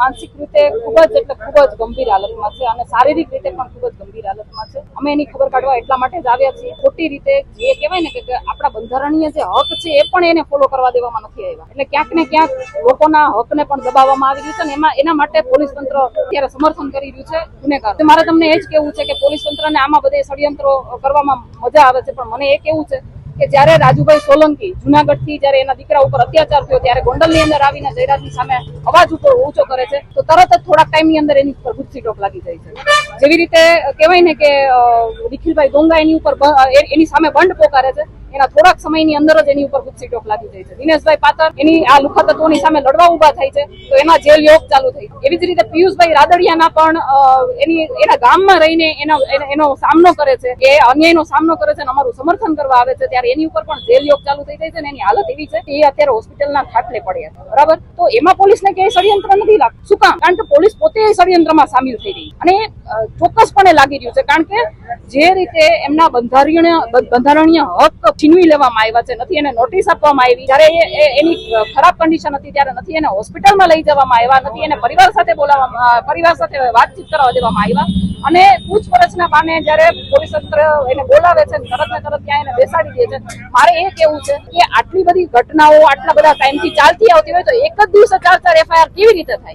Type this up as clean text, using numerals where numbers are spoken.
માનસિક રીતે ખૂબ જ ગંભીર હાલતમાં છે અને શારીરિક રીતે પણ ખૂબ જ ગંભીર હાલતમાં છે. અમે એની ખબર કાઢવા એટલા માટે જ આવ્યા છીએ. ખોટી રીતે જે કહેવાય ને કે આપણા બંધારણીય જે હક છે એ પણ એને ફોલો કરવા દેવામાં નથી આવ્યા. એટલે ક્યાંક ને ક્યાંક લોકોના હકને પણ દબાવવામાં આવી રહ્યું છે અને એના માટે પોલીસ તંત્ર અત્યારે સમર્થન કરી રહ્યું છે ગુનેગાર. મારે તમને એ જ કેવું છે કે પોલીસ તંત્રને આમાં બધે ષડયંત્રો કરવામાં મજા આવે છે, પણ મને એ કેવું છે કે જયારે રાજુભાઈ સોલંકી જુનાગઢ થી જયારે એના દીકરા ઉપર અત્યાચાર થયો ત્યારે ગોંડલ ની અંદર આવીને જયરાજની સામે અવાજ ઉપર ઊંચો કરે છે તો તરત જ થોડાક ટાઈમ ની અંદર એની ઉપર ગુસ્સી ટોક લાગી જાય છે. જેવી રીતે કહેવાય ને કે નિખિલભાઈ ડોંગા એની ઉપર એની સામે બંધ પોકારે છે, એના થોડાક સમયની અંદર જ એની ઉપર ગુસ્સી ટોક લાગી જાય છે. દિનેશભાઈ પાતર એની આ લુખા તત્વોની સામે લડવા ઉભા થાય છે તો એના જેલ યોગ ચાલુ થઈ. એવી જ રીતે પિયુષભાઈ રાદડિયાના પણ એના ગામમાં રહીને એનો સામનો કરે છે, એ અન્યાયનો સામનો કરે છે અને અમારું સમર્થન કરવા આવે છે ત્યારે એની ઉપર પણ જેલ યોગ ચાલુ થઈ જાય છે અને એની હાલત એવી છે કે એ અત્યારે હોસ્પિટલના ખાટલે પડ્યા છે. બરાબર, તો એમાં પોલીસને ક્યાંય ષડયંત્ર નથી લાગતું. શું કામ? કારણ કે પોલીસ પોતે ષડયંત્રમાં સામેલ થઈ રહી અને ચોક્કસપણે લાગી રહ્યું છે. કારણ કે જે રીતે એમના બંધારણીય હક છીનવી લેવામાં આવ્યા છે, નથી એને નોટિસ આપવામાં આવી, જયારે એની ખરાબ કન્ડિશન હતી ત્યારે નથી એને હોસ્પિટલમાં લઈ જવામાં આવ્યા, નથી એને પરિવાર સાથે વાતચીત કરવા દેવામાં આવ્યા અને પૂછપરછના બાને જયારે પોલીસ તંત્ર એને બોલાવે છે તરત ને તરત ત્યાં એને બેસાડી દે છે. મારે એ કેવું છે કે આટલી બધી ઘટનાઓ આટલા બધા ટાઈમથી ચાલતી આવતી હોય તો એક જ દિવસે 4 FIR કેવી રીતે થાય?